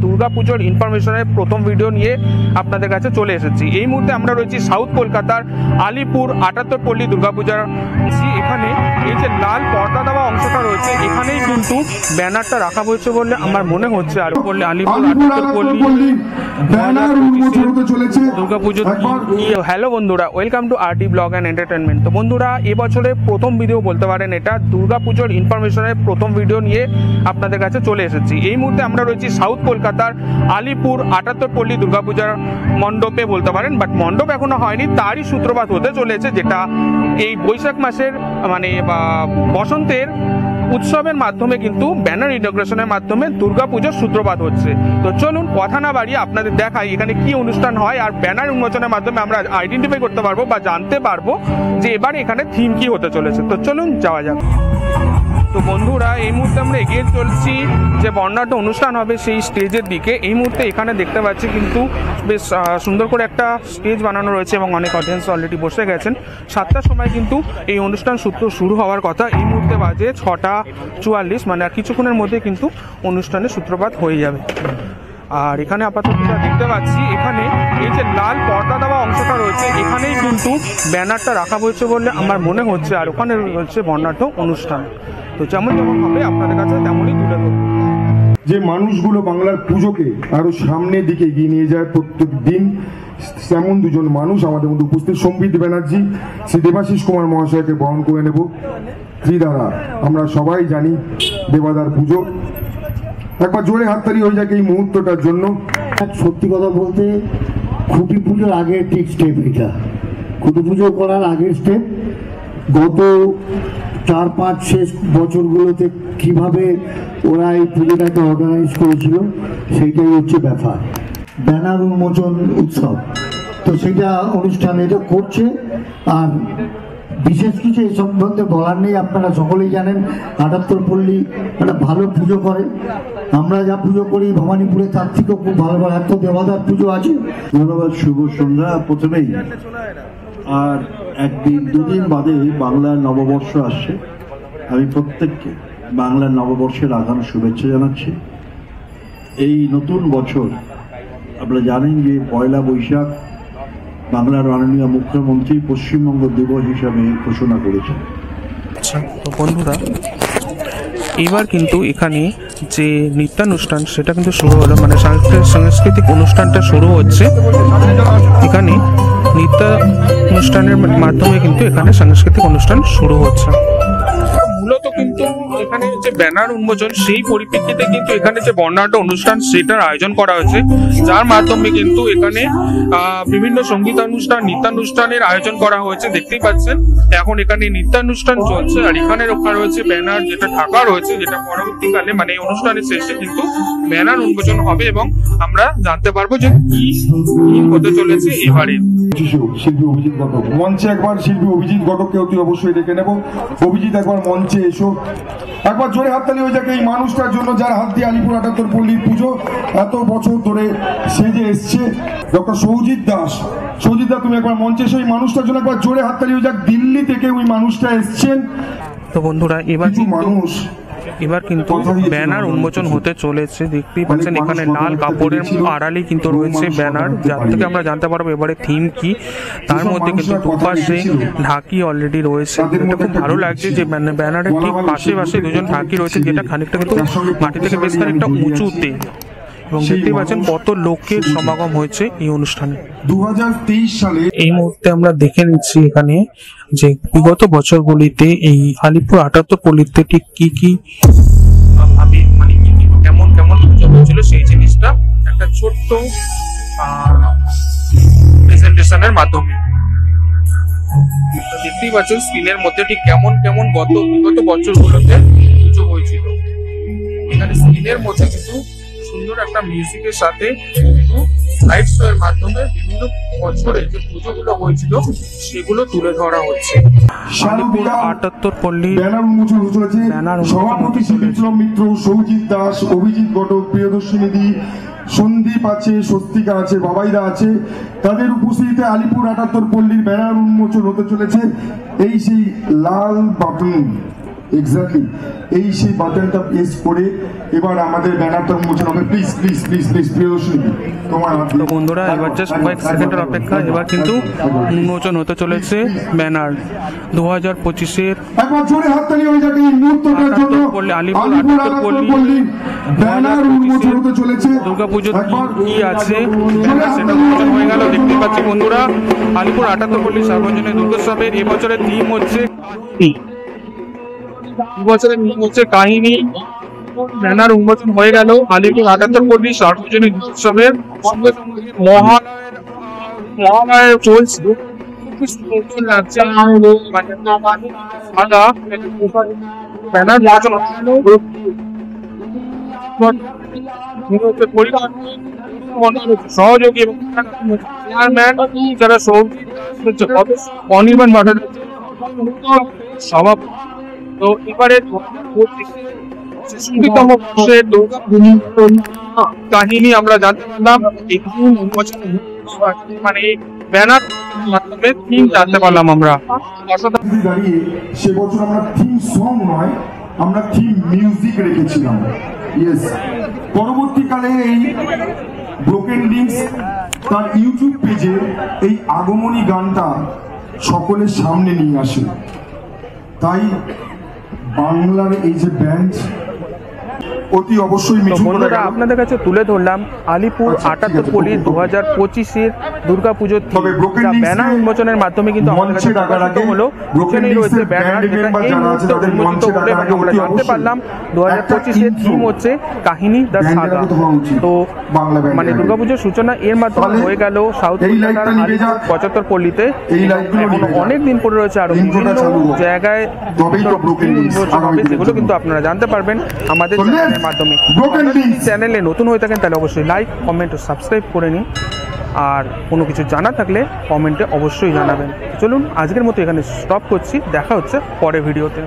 দুর্গাপুজোর ইনফরমেশনের প্রথম ভিডিও নিয়ে আপনাদের কাছে চলে এসেছি। এই মুহূর্তে আমরা রয়েছি সাউথ কলকাতার আলিপুর ৭৮ পল্লী দুর্গাপূজার। এখানে এই যে লাল পর্দা দেওয়া অংশটা রয়েছে, এখানেই কিন্তু ব্যানারটা রাখা হয়েছে বলে আমার মনে হচ্ছে। আর বললে আলিপুর ৭৮ পল্লী দুর্গাপুজো। হ্যালো বন্ধুরা, welcome to RD blog and entertainment. তো বন্ধুরা, এবছরের প্রথম ভিডিও বলতে পারেন এটা, দুর্গাপুজোর ইনফরমেশনের প্রথম ভিডিও নিয়ে আপনাদের কাছে চলে এসেছি। এই মুহূর্তে আমরা রয়েছি সাউথ কলকাতার আলিপুর ৭৮ পল্লী দুর্গাপূজার মণ্ডপে বলতে পারেন, বাট মণ্ডপ এখনো হয়নি, তারই সূত্রপাত হতে চলেছে, যেটা এই বৈশাখ মাসের মানে বসন্তের উৎসবের মাধ্যমে কিন্তু ব্যানার ইনগ্রেশনের মাধ্যমে দুর্গাপুজোর সূত্রপাত হচ্ছে। তো চলুন কথা না বাড়িয়ে আপনাদের দেখাই এখানে কি অনুষ্ঠান হয়, আর ব্যানার উন্মোচনের মাধ্যমে আমরা আইডেন্টিফাই করতে পারবো বা জানতে পারবো যে এবার এখানে থিম কি হতে চলেছে। তো চলুন যাওয়া যাক। তো বন্ধুরা, এই মুহূর্তে আমরা এগিয়ে চলছি যে বর্ণাঢ্য অনুষ্ঠান হবে সেই স্টেজের দিকে। এই মুহূর্তে এখানে দেখতে পাচ্ছি কিন্তু বেশ সুন্দর করে একটা স্টেজ বানানো রয়েছে এবং অনেক অডিয়েন্স অলরেডি বসে গেছেন। 7টার সময় কিন্তু এই অনুষ্ঠান শুরু হওয়ার কথা। এই মুহূর্তে বাজে 6:44, মানে আর কিছুক্ষণের মধ্যে কিন্তু অনুষ্ঠানের সূত্রপাত হয়ে যাবে। আর এখানে আপাতত দেখতে পাচ্ছি এখানে এই যে লাল পর্দা দেওয়া অংশটা রয়েছে, এখানেই কিন্তু ব্যানারটা রাখা হয়েছে বলে আমার মনে হচ্ছে। আর ওখানে রয়েছে বর্ণাঢ্য অনুষ্ঠান। তো যেমন হবে আপনাদের কাছে তেমনই তুলে ধরব। যে মানুষগুলো বাংলার পুজোকে আরো সামনের দিকে এগিয়ে নিয়ে যায় প্রত্যেক দিন, তেমন দুজন মানুষ আমাদের মধ্যে উপস্থিত। সম্বিত ব্যানার্জি, শ্রী দেবাশিস কুমার মহাশয়কে বরণ করে নেব ত্রিধারা। আমরা সবাই জানি দেবাদার পুজো, একবার জোরে হাততালি হয়ে যাক এই মুহূর্তটার জন্য। সত্যি কথা বলতে, খুঁটি পুজোর আগের ঠিক স্টেপ এটা, খুঁটি পুজো করার আগের স্টেপ। গত 4-5 শেষ বছরগুলোতে কিভাবে ওরা এই পুজোটাকে অর্গানাইজ করেছিল সেইটাই হচ্ছে ব্যাপার, ব্যানার উন্মোচন উৎসব। তো সেটা অনুষ্ঠান এটা করছে। আর বিশেষ কিছু এই সম্বন্ধে বলার নেই, আপনারা সকলেই জানেন ৭৮ পল্লী একটা ভালো পুজো করে। আমরা যা পুজো করি ভবানীপুরে তার থেকেও খুব ভালো ভালো এত দেবতার পুজো আছে। ধন্যবাদ, শুভ সন্ধ্যা। প্রথমেই আর একদিন দুদিন বাদে বাংলার নববর্ষ আসছে। আমি প্রত্যেককে বাংলার নববর্ষের আগাম শুভেচ্ছা জানাচ্ছি। এই নতুন বছর আপনারা জানেন যে ১লা বৈশাখ বাংলার মাননীয় মুখ্যমন্ত্রী পশ্চিমবঙ্গ দিবস হিসাবে ঘোষণা করেছেন। আচ্ছা, তো বন্ধুরা, এবার কিন্তু এখানে যে নৃত্যানুষ্ঠান সেটা কিন্তু শুরু হলো, মানে সাংস্কৃতিক অনুষ্ঠানটা শুরু হচ্ছে। এখানে নৃত্যানুষ্ঠানের মাধ্যমে কিন্তু এখানে সাংস্কৃতিক অনুষ্ঠান শুরু হচ্ছে। মূলত কিন্তু এখানে যে ব্যানার উন্মোচন, সেই পরিপ্রেক্ষিতে কিন্তু এখানে যে বর্ণাঢ্য অনুষ্ঠান সেটার আয়োজন করা হয়েছে, যার মাধ্যমে কিন্তু এখানে বিভিন্ন সঙ্গীতানুষ্ঠান, নৃত্যানুষ্ঠানের আয়োজন করা হয়েছে। দেখতেই পাচ্ছেন এখন এখানে নৃত্যানুষ্ঠান চলছে, আর এখানে রক্ষা রয়েছে ব্যানার, যেটা ঢাকা রয়েছে, যেটা পরবর্তীকালে মানে এই অনুষ্ঠানের শেষে কিন্তু ব্যানার উন্মোচন হবে এবং আমরা জানতে পারবো যে কি হতে চলেছে এবারে। শিল্পী অভিজিৎ ঘটক মঞ্চে, একবার শিল্পী অভিজিৎ ঘটককে অতি অবশ্যই ডেকে নেব। অভিজিৎ, একবার মঞ্চে এসো। একবার জোরে হাততালি হয়ে যাক এই মানুষটার জন্য, যার হাত দিয়ে আলিপুর ৭৮ পল্লীর পুজো এত বছর ধরে সেজে এসছে, ডক্টর সৌজিৎ দাস। সৌজিৎ দা, তুমি একবার মঞ্চে এসে এই মানুষটার জন্য একবার জোরে হাততালি হয়ে যাক। দিল্লি থেকে ওই মানুষটা এসছেন। তো বন্ধুরা, এবার কিন্তু ব্যানার উন্মোচন হতে চলেছে। দেখতেই পাচ্ছেন এখানে লাল কাপড়ের আড়ালেই কিন্তু রয়েছে ব্যানার, যার থেকে আমরা জানতে পারবো এবারে থিম কি। তার মধ্যে কিন্তু দুপাশে ঢাকি অলরেডি রয়েছে। এটা খুব ভালো লাগছে যে ব্যানারের ঠিক পাশে পাশে দুজন ঢাকি রয়েছে, যেটা খানিকটা কিন্তু মাটি থেকে বেশ খানিকটা উঁচুতে। এবং দেখতেই পাচ্ছেন কত লোকের সমাগম হয়েছে এই অনুষ্ঠানে। 2023 সালে এই মুহূর্তে আমরা দেখে নিচ্ছি এখানে যে বিগত বছরগুলিতে এই আলিপুর ৭৮ পল্লীতে ঠিক কি কি ভাবে মানে কেমন কেমন পুজো হয়েছিল সেই জিনিসটা একটা ছোট্ট প্রেজেন্টেশনের মাধ্যমে দেখতেই পাচ্ছেন স্ক্রিনের মধ্যে ঠিক কেমন কেমন বিগত বছরগুলোতে পুজো হয়েছিল। এখানে স্ক্রিনের মধ্যে কিন্তু সুন্দর একটা মিউজিকের সাথে লাইট শো এর মাধ্যমে বিভিন্ন বছরে যে পুজোগুলো হয়েছিল সেগুলো তুলে ধরা হচ্ছে। আলিপুর ৭৮ পল্লী ব্যানার উন্মোচন হয়েছে। সভাপতি শ্রী বিপ্লব মিত্র, সৌজিৎ দাস, অভিজিৎ ঘটক, প্রিয়দর্শিনী, সন্দীপ আছে, স্বস্তিকা আছে, বাবাইদা আছে। তাদের উপস্থিতিতে আলিপুর ৭৮ পল্লীর ব্যানার উন্মোচন হতে চলেছে। এই সেই লাল বাটন এক্স্যাক্টলি এই সেই বাটনটা প্রেস করে এবার আমাদের ব্যানারটা উন্মোচন হবে। Please please please please Priyadarshini তোমার হাত তো দিয়ে। বন্ধুরা এবার জাস্ট কয়েক সেকেন্ডের অপেক্ষা, এবার কিন্তু উন্মোচন হতে চলেছে ব্যানার 2025-এর একবার জোরে হাততালি হয়ে যাবে এই মুহূর্তটার জন্য। আলিপুর আটাত্তর পল্লীর ব্যানার উন্মোচন হতে চলেছে। দুর্গাপুজোর একবার কি আছে জোরে সেটা হাততালি উন্মোচন হয়ে গেল। দেখতে পাচ্ছি বন্ধুরা, আলিপুর 78 পল্লী সার্বজনীন দুর্গোৎসবের এবছরের থিম হচ্ছে কাহিনী। এবছরের থিম হচ্ছে কাহিনী। ব্যানার উন্মোচন হয়ে গেল আলিপুর 78 পল্লী সার্বজনীন দুর্গোৎসবের। মহালয়ের চলছে, খুব সুন্দর লাগছে। সাদা ব্যানার উন্মোচন সহযোগী এবং চেয়ারম্যান যারা অনির্বাণ ভট্টাচার্য সভাপতি। তো এবারে 66তম বর্ষের কাহিনী আমরা জানতে পারলাম মানে ব্যানার মাধ্যমে থিম জানতে পারলাম আমরা। দাঁড়িয়ে সে বছর আমরা থিম সং নয়, আমরা থিম মিউজিক রেখেছিলাম। ইয়েস, পরবর্তীকালে এই ব্রোকেন লিঙ্কস তার ইউটিউব পেজে এই আগমনী গানটা সকলের সামনে নিয়ে আসে। তাই বাংলার এই যে ব্যান্ড অতি অবশ্যই তো মিঠুন বন্ধুরা আপনাদের কাছে তুলে ধরলাম আলিপুর 78 পল্লী 2025-এর দুর্গাপুজোর তবে Broken Links ব্যানার উন্মোচনের মাধ্যমে কিন্তু আমাদের কাছে মঞ্চে ডাকার আগে হলো Broken পিছনেই রয়েছে Links-এর ব্যানার, band যেটা member এই যারা আছে মুহূর্তে তাদের উন্মোচিত মঞ্চে বলে ডাকার আগে আমরা অতি জানতে অবশ্যই পারলাম 2025-এর একটা থিম intro হচ্ছে কাহিনী দ্য band-এর সাগা। আগে তো হওয়া উচিত, তো বাংলা band-এর মানে আগে। দুর্গাপুজোর সূচনা এর মাধ্যমে তাহলে হয়ে গেল সাউথ এই কলকাতার লাইটটা নিভে যাক, 75 পল্লীতে। এই লাইটগুলো এখনো নিভে যাক। অনেক দিন পরে রয়েছে আরো Introটা বিভিন্ন চালু হোক। জায়গায় তবেই তো Broken Links উন্মোচন হবে, আগামী দিনের যেগুলো জন্য। কিন্তু আপনারা জানতে পারবেন আমাদের So চ্যানেলের let's মাধ্যমে। Broken আপনারা যদি Links চ্যানেলে নতুন হয়ে থাকেন তাহলে অবশ্যই লাইক, কমেন্ট ও সাবস্ক্রাইব করে নিন। আর কোনো কিছু জানা থাকলে কমেন্টে অবশ্যই জানাবেন। চলুন আজকের মতো এখানে স্টপ করছি, দেখা হচ্ছে পরের ভিডিওতে।